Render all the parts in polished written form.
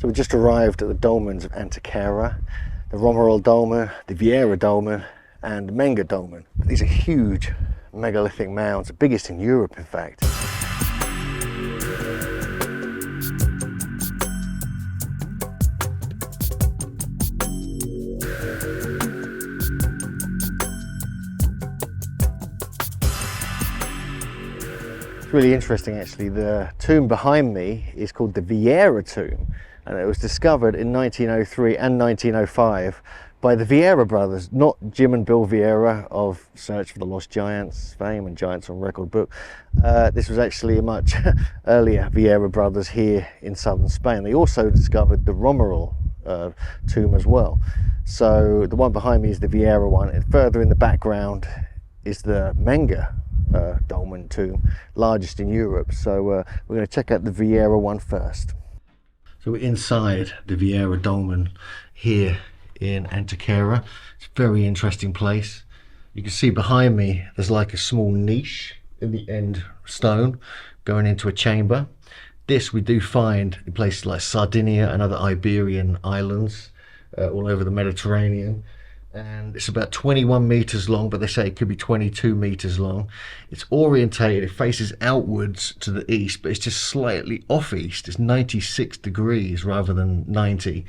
So we just arrived at the dolmens of Antequera, the Romeral Dolmen, the Viera Dolmen and Menga Dolmen. These are huge megalithic mounds, the biggest in Europe in fact. It's really interesting actually. The tomb behind me is called the Viera tomb, and it was discovered in 1903 and 1905 by the Viera brothers, not Jim and Bill Viera of Search for the Lost Giants fame and Giants on Record book. This was actually a much earlier Viera brothers here in southern Spain. They also discovered the Romeral tomb as well. So the one behind me is the Viera one, and further in the background is the Menga Dolmen tomb, largest in Europe. So we're going to check out the Viera one first. So we're inside the Viera Dolmen here in Antequera. It's a very interesting place. You can see behind me there's like a small niche in the end stone going into a chamber. This we do find in places like Sardinia and other Iberian islands all over the Mediterranean. And it's about 21 meters long, but they say it could be 22 meters long. It's orientated, it faces outwards to the east, but it's just slightly off east. It's 96 degrees rather than 90.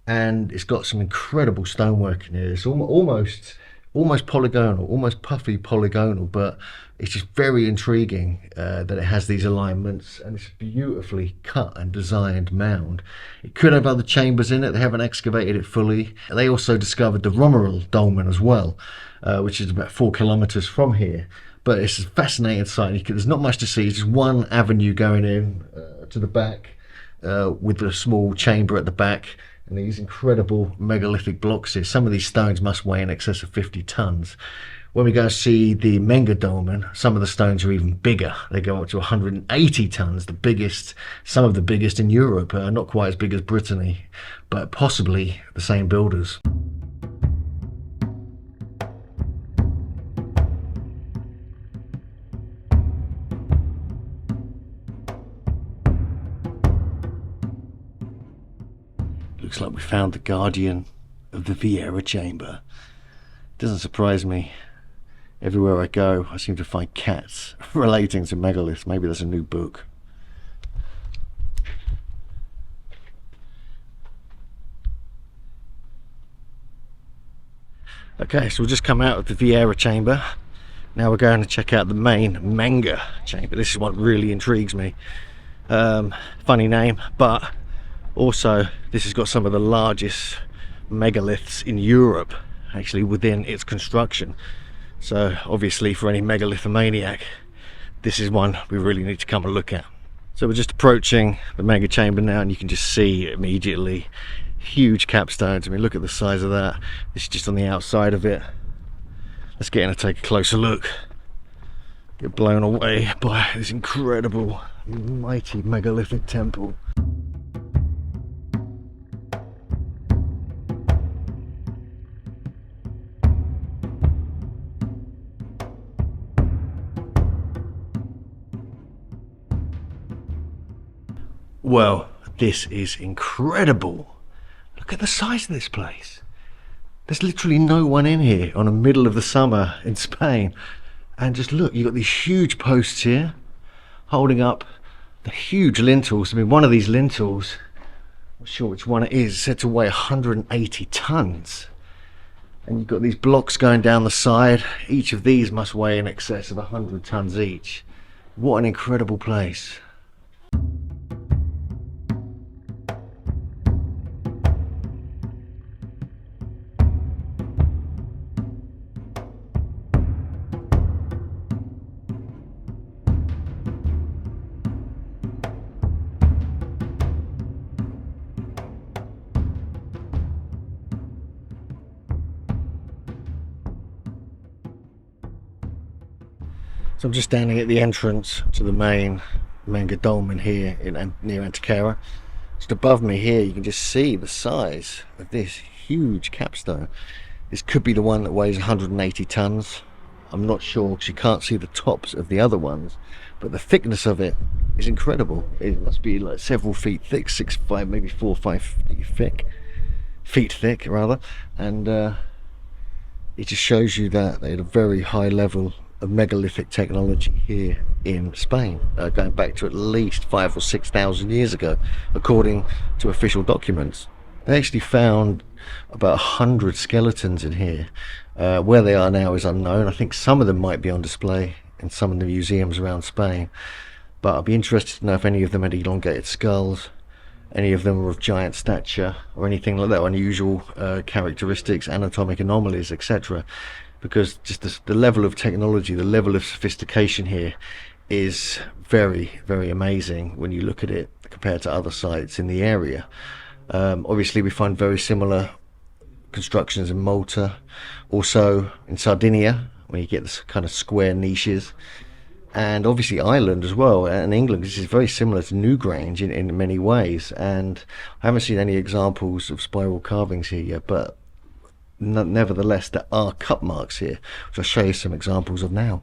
And it's got some incredible stonework in here. It's almost polygonal, almost puffy polygonal, but it's just very intriguing that it has these alignments, and it's a beautifully cut and designed mound. It could have other chambers in it. They haven't excavated it fully. They also discovered the Romeral Dolmen as well, which is about 4 kilometers from here. But it's a fascinating site. There's not much to see. It's just one avenue going in to the back with a small chamber at the back. And these incredible megalithic blocks here. Some of these stones must weigh in excess of 50 tons. When we go see the Menga Dolmen, some of the stones are even bigger. They go up to 180 tons, the biggest, some of the biggest in Europe. Not quite as big as Brittany, but possibly the same builders. Looks like we found the guardian of the Viera Chamber. Doesn't surprise me. Everywhere I go, I seem to find cats relating to megaliths. Maybe there's a new book. Okay, so we've just come out of the Viera Chamber. Now we're going to check out the main Menga Chamber. This is what really intrigues me. Funny name, but also this has got some of the largest megaliths in Europe actually within its construction. So obviously for any megalithomaniac, this is one we really need to come and look at. So we're just approaching the Menga Chamber now, and you can just see immediately huge capstones. I mean, look at the size of that. This is just on the outside of it. Let's get in and take a closer look. Get blown away by this incredible, mighty megalithic temple. Well, this is incredible. Look at the size of this place. There's literally no one in here on the middle of the summer in Spain. And just look, you've got these huge posts here holding up the huge lintels. I mean, one of these lintels, I'm not sure which one it is, said to weigh 180 tons. And you've got these blocks going down the side. Each of these must weigh in excess of 100 tons each. What an incredible place. So I'm just standing at the entrance to the main Menga Dolmen here near Antequera. Just above me here you can just see the size of this huge capstone. This could be the one that weighs 180 tons. I'm not sure because you can't see the tops of the other ones, but the thickness of it is incredible. It must be like several feet thick, 6, 5, maybe 4 or 5 feet thick rather, and it just shows you that they had a very high level of megalithic technology here in Spain, going back to at least 5,000 or 6,000 years ago, according to official documents. They actually found about 100 skeletons in here. Where they are now is unknown. I think some of them might be on display in some of the museums around Spain, but I'd be interested to know if any of them had elongated skulls, any of them were of giant stature, or anything like that, unusual characteristics, anatomic anomalies, etc. Because just the level of technology, the level of sophistication here is very, very amazing when you look at it compared to other sites in the area. Obviously we find very similar constructions in Malta, also in Sardinia, where you get this kind of square niches, and obviously Ireland as well, and England. This is very similar to Newgrange in many ways, and I haven't seen any examples of spiral carvings here yet, but nevertheless there are cut marks here, which I'll show you some examples of now.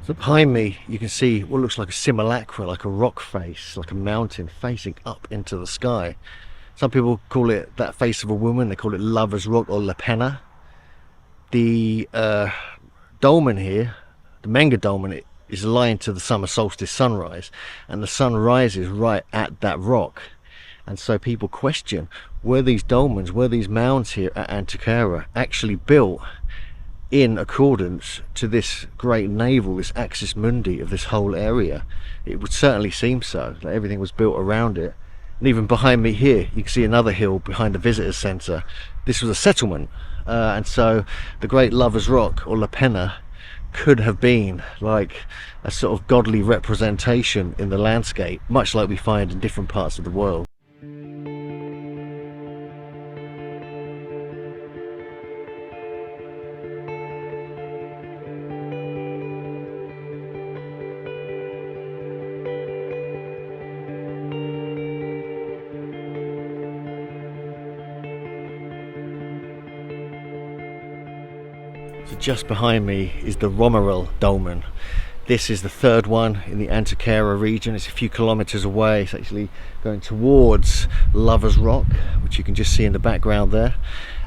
So behind me you can see what looks like a simulacra, like a rock face, like a mountain facing up into the sky. Some people call it that face of a woman, they call it Lover's Rock or La Peña. The dolmen here, the Menga Dolmen, is aligned to the summer solstice sunrise, and the sun rises right at that rock. And so people question, were these dolmens, were these mounds here at Antequera actually built in accordance to this great navel, this axis-mundi of this whole area? It would certainly seem so, that everything was built around it. And even behind me here you can see another hill behind the visitors centre. This was a settlement, and so the great Lover's Rock or La Peña could have been like a sort of godly representation in the landscape, much like we find in different parts of the world. So just behind me is the Romeral Dolmen. This is the third one in the Antequera region. It's a few kilometers away. It's actually going towards Lover's Rock, which you can just see in the background there,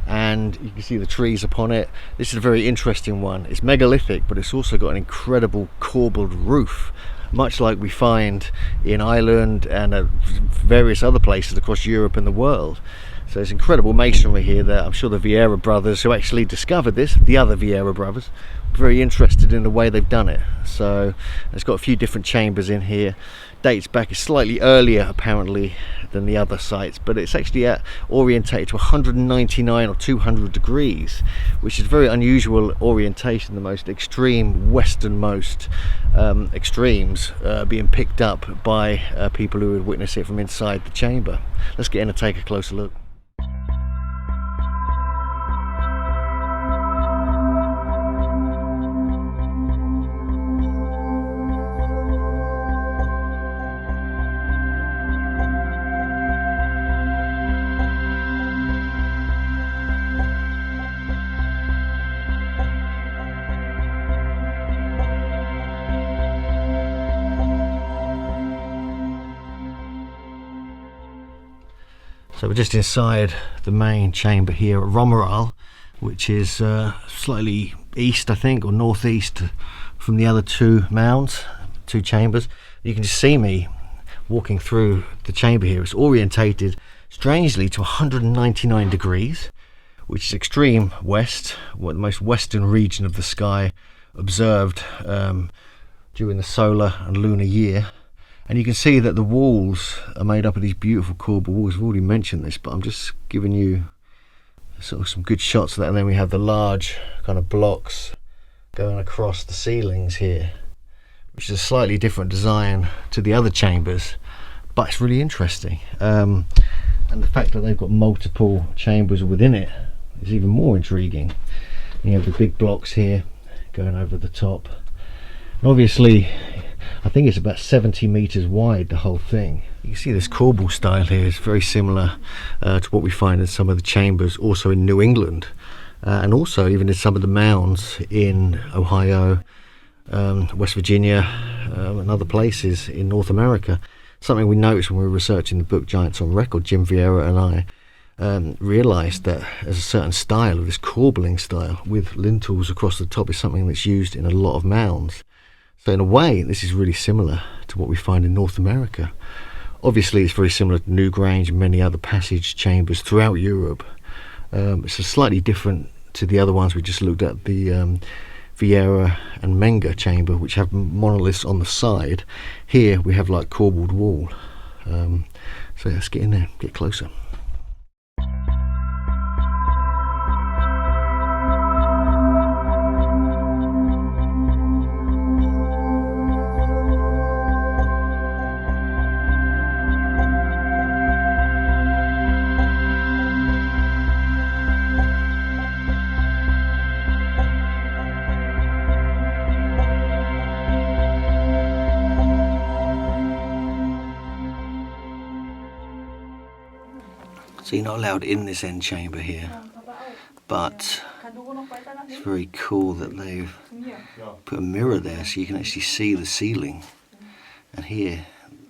and you can see the trees upon it. This is a very interesting one. It's megalithic, but it's also got an incredible corbelled roof, much like we find in Ireland and various other places across Europe and the world. So there's incredible masonry here that I'm sure the Viera brothers, who actually discovered this, the other Viera brothers, were very interested in the way they've done it. So it's got a few different chambers in here. Dates back, it's slightly earlier apparently than the other sites, but it's actually orientated to 199 or 200 degrees, which is a very unusual orientation, the most extreme westernmost extremes being picked up by people who would witness it from inside the chamber. Let's get in and take a closer look. So we're just inside the main chamber here at Romeral, which is slightly east, I think, or northeast from the other two mounds, two chambers. You can just see me walking through the chamber here. It's orientated strangely to 199 degrees, which is extreme west, the most western region of the sky observed during the solar and lunar year. And you can see that the walls are made up of these beautiful corbelled walls. I've already mentioned this, but I'm just giving you sort of some good shots of that. And then we have the large kind of blocks going across the ceilings here, which is a slightly different design to the other chambers, but it's really interesting. And the fact that they've got multiple chambers within it is even more intriguing. You have the big blocks here going over the top. And obviously, I think it's about 70 meters wide, the whole thing. You can see this corbel style here is very similar to what we find in some of the chambers, also in New England, and also even in some of the mounds in Ohio, West Virginia, and other places in North America. Something we noticed when we were researching the book Giants on Record, Jim Viera and I realised that there's a certain style of this corbelling style with lintels across the top is something that's used in a lot of mounds. So in a way, this is really similar to what we find in North America. Obviously, it's very similar to Newgrange and many other passage chambers throughout Europe. It's slightly different to the other ones we just looked at, the Viera and Menga chamber, which have monoliths on the side. Here we have like corbelled wall. So let's get in there, get closer. So you're not allowed in this end chamber here, but it's very cool that they've put a mirror there so you can actually see the ceiling. And here,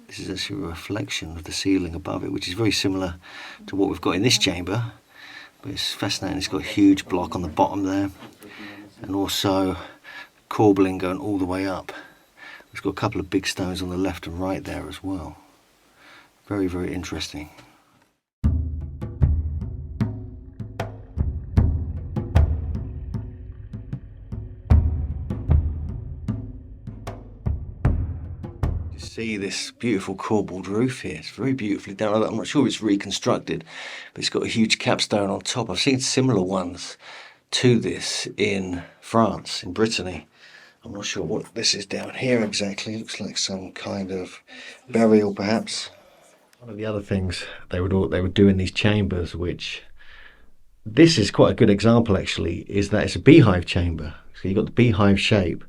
this is actually a reflection of the ceiling above it, which is very similar to what we've got in this chamber. But it's fascinating, it's got a huge block on the bottom there, and also corbelling going all the way up. It's got a couple of big stones on the left and right there as well. Very, very interesting. See this beautiful corbelled roof here. It's very beautifully done. I'm not sure if it's reconstructed, but it's got a huge capstone on top. I've seen similar ones to this in France, in Brittany. I'm not sure what this is down here exactly. It looks like some kind of burial, perhaps. One of the other things they would do in these chambers, which this is quite a good example actually, is that it's a beehive chamber. So you've got the beehive shape.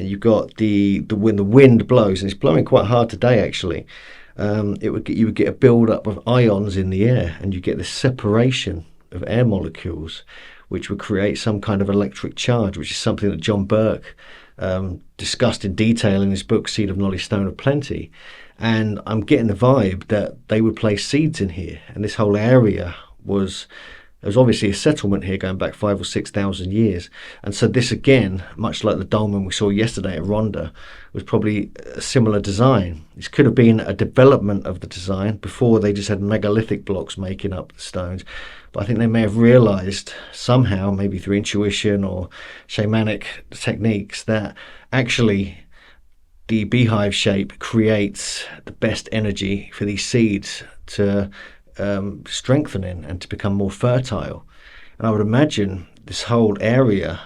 And you've got when the wind blows, and it's blowing quite hard today actually, you would get a build-up of ions in the air, and you get this separation of air molecules, which would create some kind of electric charge, which is something that John Burke discussed in detail in his book Seed of Knowledge, Stone of Plenty. And I'm getting the vibe that they would place seeds in here, and this whole area was... There was obviously a settlement here going back 5,000 or 6,000 years. And so this again, much like the dolmen we saw yesterday at Ronda, was probably a similar design. This could have been a development of the design. Before they just had megalithic blocks making up the stones. But I think they may have realized somehow, maybe through intuition or shamanic techniques, that actually the beehive shape creates the best energy for these seeds to strengthening and to become more fertile. And I would imagine this whole area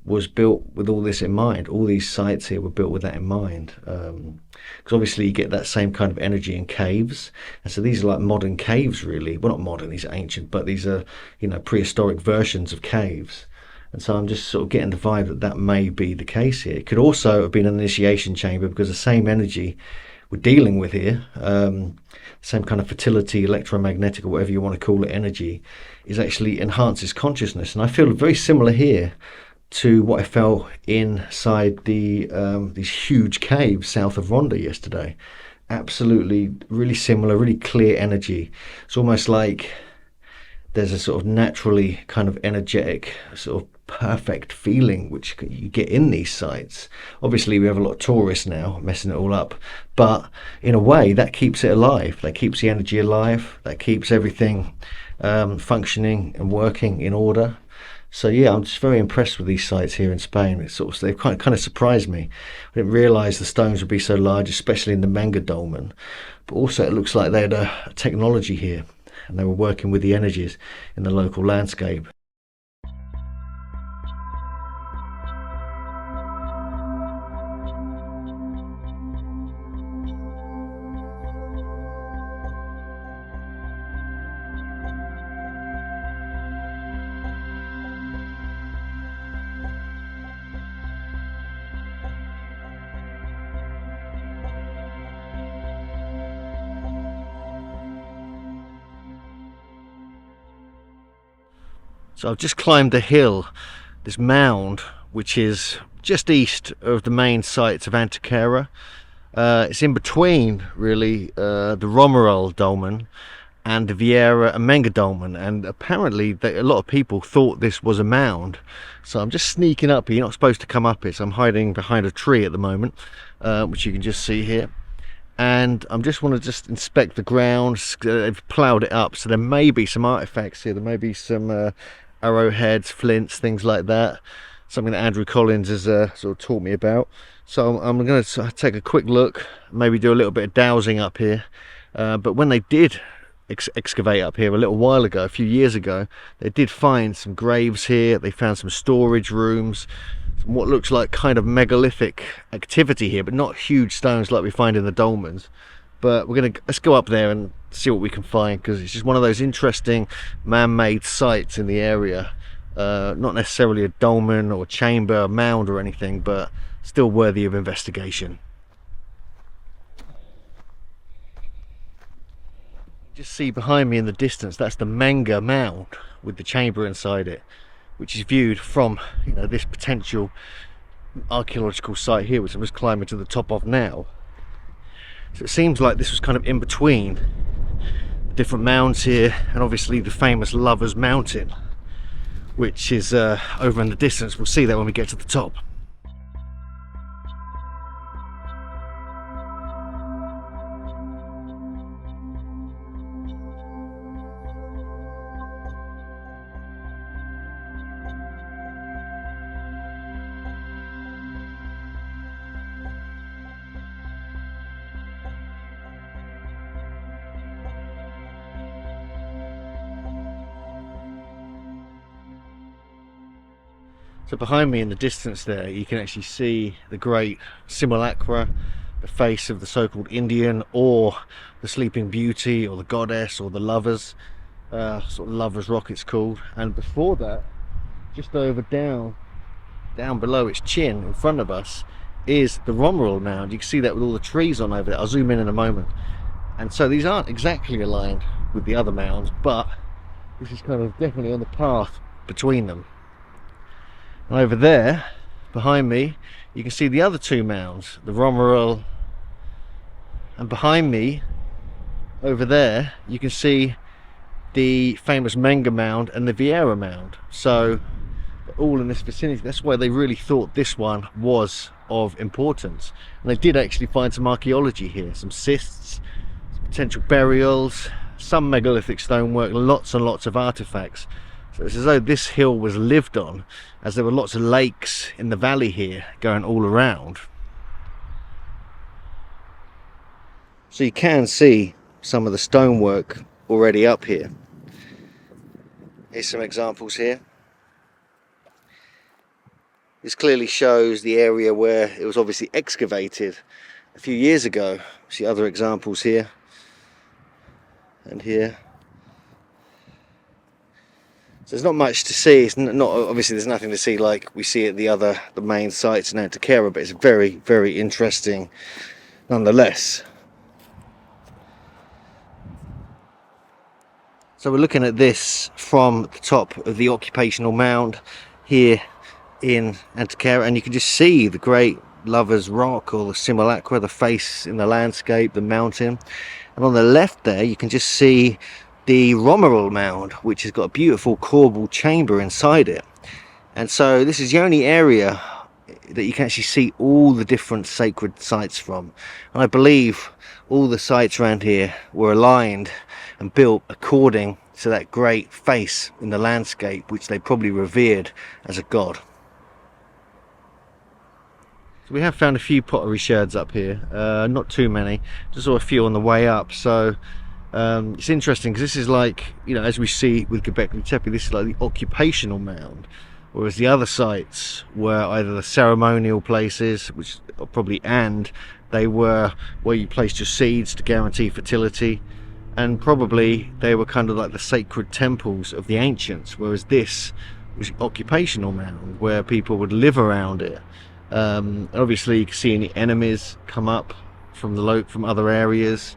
was built with all this in mind. All these sites here were built with that in mind, because obviously you get that same kind of energy in caves. And so these are like modern caves really. Well, not modern, these are ancient, but these are, you know, prehistoric versions of caves. And so I'm just sort of getting the vibe that that may be the case here. It could also have been an initiation chamber, because the same energy we're dealing with here, same kind of fertility, electromagnetic, or whatever you want to call it, energy, is actually enhances consciousness. And I feel very similar here to what I felt inside these huge caves south of Ronda yesterday. Absolutely, really similar, really clear energy. It's almost like there's a sort of naturally kind of energetic, sort of perfect feeling which you get in these sites. Obviously we have a lot of tourists now messing it all up, but in a way that keeps it alive, that keeps the energy alive, that keeps everything functioning and working in order. So yeah, I'm just very impressed with these sites here in Spain. It's sort of, they've kind of surprised me. I didn't realise the stones would be so large, especially in the Menga Dolmen, but also it looks like they had a technology here and they were working with the energies in the local landscape. So I've just climbed the hill, this mound, which is just east of the main sites of Antequera. It's in between, really, the Romeral Dolmen and the Viera and Menga Dolmen, and apparently a lot of people thought this was a mound. So I'm just sneaking up here. You're not supposed to come up here, so I'm hiding behind a tree at the moment, which you can just see here. And I want to inspect the ground. They've ploughed it up, so there may be some artifacts here. There may be some arrowheads, flints, things like that. Something that Andrew Collins has sort of taught me about. So I'm going to take a quick look, maybe do a little bit of dowsing up here. But when they did excavate up here a little while ago, a few years ago, they did find some graves here. They found some storage rooms, what looks like kind of megalithic activity here, but not huge stones like we find in the dolmens. But let's go up there and see what we can find, because it's just one of those interesting man-made sites in the area. Not necessarily a dolmen or chamber, a mound or anything, but still worthy of investigation. Just see behind me in the distance, that's the Menga mound with the chamber inside it, which is viewed from, you know, this potential archaeological site here, which I'm just climbing to the top of now. So it seems like this was kind of in between different mounds here, and obviously the famous Lovers Mountain, which is over in the distance. We'll see that when we get to the top. So behind me in the distance there, you can actually see the great simulacra, the face of the so-called Indian, or the Sleeping Beauty, or the goddess, or the lovers, sort of lovers rock it's called. And before that, just over down below its chin in front of us, is the Romeral mound. You can see that with all the trees on over there. I'll zoom in a moment. And so these aren't exactly aligned with the other mounds, but this is kind of definitely on the path between them. And over there, behind me, you can see the other two mounds, the Romeral, and behind me, over there, you can see the famous Menga mound and the Viera mound. So, all in this vicinity. That's why they really thought this one was of importance. And they did actually find some archaeology here, some cysts, some potential burials, some megalithic stonework, lots and lots of artifacts. So it's as though this hill was lived on, as there were lots of lakes in the valley here going all around. So you can see some of the stonework already up here. Here's some examples here. This clearly shows the area where it was obviously excavated a few years ago. See other examples here and here. So there's not much to see. It's not obviously, there's nothing to see like we see at the main sites in Antequera, but it's very, very interesting nonetheless. So we're looking at this from the top of the occupational mound here in Antequera, and you can just see the great Lover's Rock, or the simulacra, the face in the landscape, the mountain. And on the left there, you can just see the Romeral mound, which has got a beautiful corbeled chamber inside it. And so this is the only area that you can actually see all the different sacred sites from. And I believe all the sites around here were aligned and built according to that great face in the landscape, which they probably revered as a god. So we have found a few pottery sherds up here, not too many, just saw a few on the way up. So it's interesting because this is like, you know, as we see with Göbekli Tepe, this is like the occupational mound, whereas the other sites were either the ceremonial places, which are probably, and they were where you placed your seeds to guarantee fertility, and probably they were kind of like the sacred temples of the ancients, whereas this was occupational mound where people would live around it. Obviously you can see any enemies come up from other areas.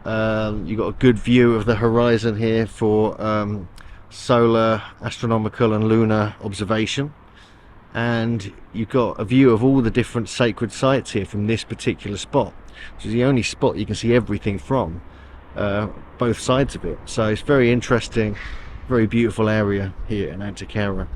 You've got a good view of the horizon here for solar, astronomical and lunar observation, and you've got a view of all the different sacred sites here from this particular spot, which is the only spot you can see everything from, both sides of it. So it's very interesting, very beautiful area here in Antequera.